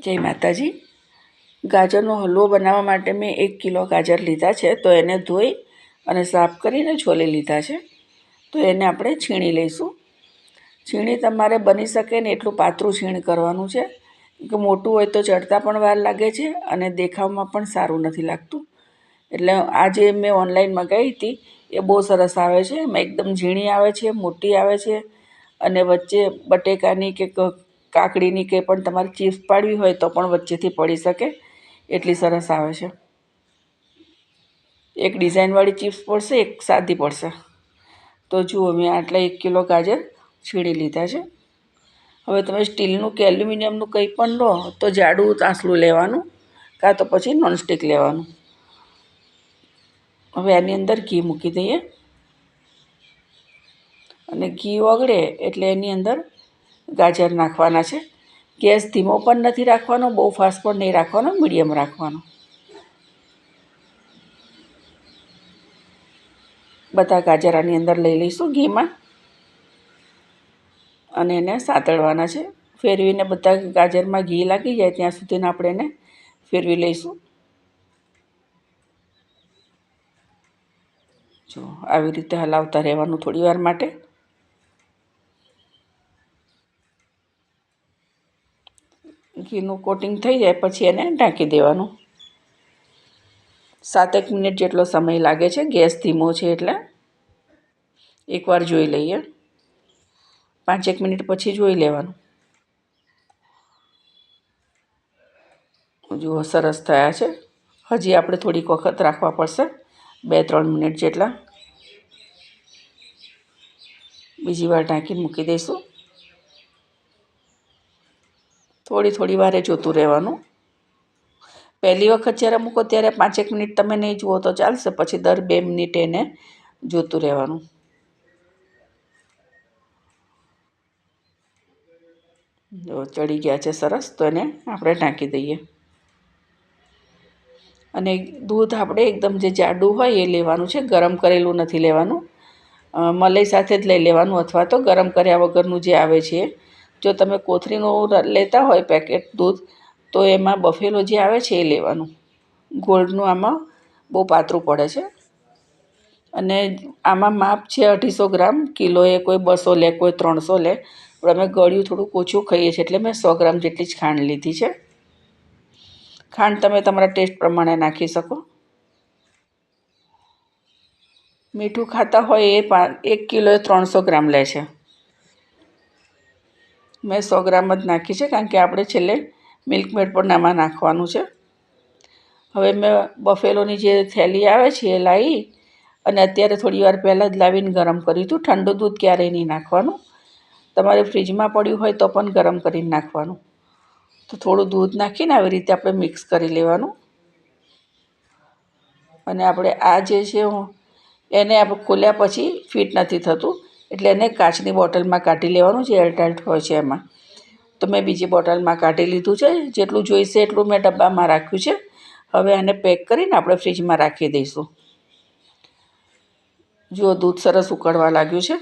જય માતાજી। ગાજરનો હલવો બનાવવા માટે મેં 1 કિલો ગાજર લીધા છે, તો એને ધોઈ અને સાફ કરીને છોલી લીધા છે। તો એને આપણે છીણી લઈશું। છીણી તમારે બની શકે ને એટલું પાતળું છીણ કરવાનું છે, કે મોટું હોય તો ચડતા પણ વાર લાગે છે અને દેખાવમાં પણ સારું નથી લાગતું। એટલે આ જે મેં ઓનલાઈન મંગાવી હતી એ બહુ સરસ આવે છે। એમાં એકદમ ઝીણી આવે છે, મોટી આવે છે અને વચ્ચે બટેકાની કે કાકડીની કે પણ તમારે ચિપ્સ પાડવી હોય તો પણ વચ્ચેથી પડી શકે એટલી સરસ આવે છે। એક ડિઝાઇનવાળી ચિપ્સ પડશે, એક સાદી પડશે। તો જુઓ, મેં આટલા 1 કિલો ગાજર છીણી લીધા છે। હવે તમે સ્ટીલનું કે એલ્યુમિનિયમનું કંઈ પણ લો તો જાડું તાંસળું લેવાનું, કાં તો પછી નોનસ્ટિક લેવાનું। હવે આની અંદર ઘી મૂકી દઈએ અને ઘી ઓગળે એટલે એની અંદર ગાજર નાખવાના છે। ગેસ ધીમો પણ નથી રાખવાનો, બહુ ફાસ્ટ પણ નહીં રાખવાનો, મીડિયમ રાખવાનો। બધા ગાજર આની અંદર લઈ લઈશું ઘીમાં અને એને સાતળવાના છે। ફેરવીને બધા ગાજરમાં ઘી લાગી જાય ત્યાં સુધીને આપણે એને ફેરવી લઈશું। જો આવી રીતે હલાવતા રહેવાનું થોડી વાર માટે। ઘીનું કોટિંગ થઈ જાય પછી એને ઢાંકી દેવાનું। 7-1 મિનિટ જેટલો સમય લાગે છે, ગેસ ધીમો છે એટલે। એકવાર જોઈ લઈએ, 5-1 મિનિટ પછી જોઈ લેવાનું। જુઓ, સરસ થયા છે। હજી આપણે થોડીક વખત રાખવા પડશે, 2-3 મિનિટ જેટલા। બીજી વાર ઢાંકીને મૂકી દઈશું। થોડી વારે જોતું રહેવાનું। પહેલી વખત જ્યારે મૂકો ત્યારે 5-1 મિનિટ તમે નહીં જુઓ તો ચાલશે, પછી દર 2 મિનિટે એને જોતું રહેવાનું। જો ચડી ગયા છે સરસ, તો એને આપણે ઢાંકી દઈએ। અને દૂધ આપણે એકદમ જે જાડું હોય એ લેવાનું છે, ગરમ કરેલું નથી લેવાનું। મલાઈ સાથે જ લઈ લેવાનું, અથવા તો ગરમ કર્યા વગરનું જે આવે છે। જો તમે કોથળીનું લેતા હોય પેકેટ દૂધ, તો એમાં બફેલો જે આવે છે એ લેવાનું। ગોલ્ડનું આમાં બહુ પાતળું પડે છે અને આમાં માપ છે 250 ગ્રામ। કિલોએ કોઈ 200 લે, કોઈ 300 લે, પણ અમે ગળ્યું થોડુંક ઓછું ખાઈએ છીએ એટલે મેં 100 ગ્રામ જેટલી જ ખાંડ લીધી છે। ખાંડ તમે તમારા ટેસ્ટ પ્રમાણે નાખી શકો। મીઠું ખાતા હોય એ 1 કિલોએ 300 ગ્રામ લે છે, મેં 100 ગ્રામ જ નાખી છે, કારણ કે આપણે છેલ્લે મિલ્કમેડ પણ આમાં નાખવાનું છે। હવે મેં બફેલોની જે થેલી આવે છે એ લાવી અને અત્યારે થોડી વાર પહેલાં જ લાવીને ગરમ કર્યું હતું। ઠંડુ દૂધ ક્યારેય નહીં નાખવાનું, તમારે ફ્રીજમાં પડ્યું હોય તો પણ ગરમ કરીને નાખવાનું। તો થોડું દૂધ નાખીને આવી રીતે આપણે મિક્સ કરી લેવાનું। અને આપણે આ જે છે એને આપણે ખોલ્યા પછી ફિટ નથી થતું, એટલે એને કાચની બોટલમાં કાઢી લેવાનું, જે એરટાઇટ હોય છે એમાં। તો મેં બીજી બોટલમાં કાઢી લીધું છે, જેટલું જોઈશે એટલું મેં ડબ્બામાં રાખ્યું છે। હવે આને પેક કરીને આપણે ફ્રીજમાં રાખી દઈશું। જુઓ, દૂધ સરસ ઉકળવા લાગ્યું છે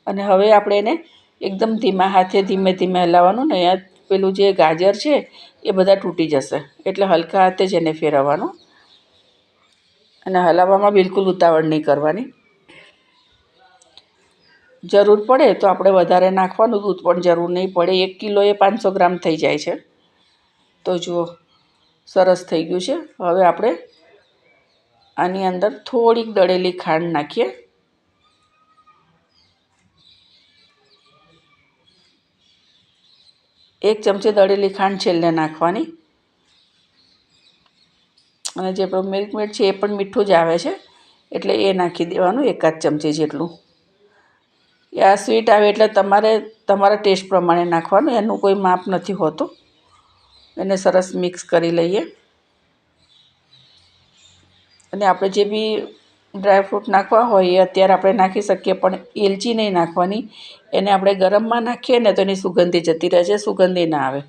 અને હવે આપણે એને એકદમ ધીમા હાથે ધીમે ધીમે હલાવવાનું ને। અહીંયા પેલું જે ગાજર છે એ બધા તૂટી જશે, એટલે હલકા હાથે જ એને ફેરવવાનું અને હલાવવામાં બિલકુલ ઉતાવળ નહીં કરવાની। જરૂર પડે તો આપણે વધારે નાખવાનું દૂધ, પણ જરૂર નહીં પડે। 1 કિલોએ 500 ગ્રામ થઈ જાય છે। તો જુઓ, સરસ થઈ ગયું છે। હવે આપણે આની અંદર થોડીક દળેલી ખાંડ નાખીએ। 1 ચમચી દળેલી ખાંડ છેલ્લે નાખવાની। અને જે આપણું મિલ્કમેડ છે એ પણ મીઠું જ આવે છે, એટલે એ નાખી દેવાનું 1 ચમચી જેટલું। આ સ્વીટ આવે એટલે તમારે તમારા ટેસ્ટ પ્રમાણે નાખવાનું, એનું કોઈ માપ નથી હોતું। એને સરસ મિક્સ કરી લઈએ અને આપણે જે બી ડ્રાયફ્રૂટ નાખવા હોય એ અત્યારે આપણે નાખી શકીએ, પણ એલચી નહીં નાખવાની। એને આપણે ગરમમાં નાખીએ ને તો એની સુગંધી જતી રહે છે, સુગંધી ના આવે।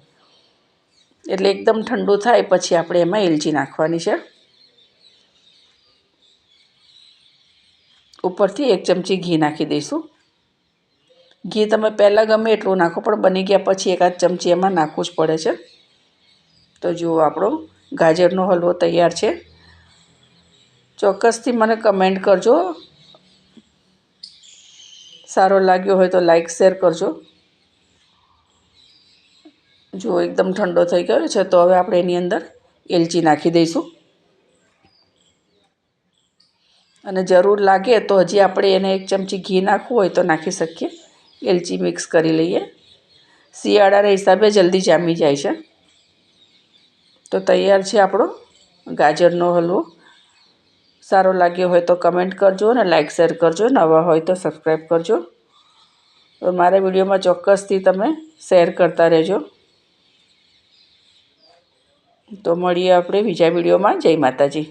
એટલે એકદમ ઠંડુ થાય પછી આપણે એમાં એલચી નાખવાની છે। ઉપરથી 1 ચમચી ઘી નાખી દઈશું। ઘી તમે પહેલાં ગમે એટલું નાખો, પણ બની ગયા પછી 1 ચમચી એમાં નાખવું જ પડે છે। તો જુઓ આપણો ગાજરનો હલવો તૈયાર છે. ચોક્કસથી મને કમેન્ટ કરજો. સારો લાગ્યો હોય તો લાઈક શેર કરજો. જો એકદમ ઠંડો થઈ ગયો છે તો હવે આપણે એની અંદર એલચી નાખી દઈશું. અને જરૂર લાગે તો હજી આપણે એને 1 ચમચી ઘી નાખવું હોય તો નાખી શકીએ. એલચી મિક્સ કરી લઈએ. શિયાળાના હિસાબે જલ્દી જામી જાય છે. તો તૈયાર છે આપણો ગાજરનો હલવો. સારો લાગ્યો હોય તો કમેન્ટ કરજો અને લાઈક શેર કરજો. નવા હોય તો સબસ્ક્રાઈબ કરજો. તો મારા વિડીયોમાં ચોક્કસથી તમે શેર કરતા રહેજો. તો મળીએ આપણે બીજા વિડીયોમાં. જય માતાજી.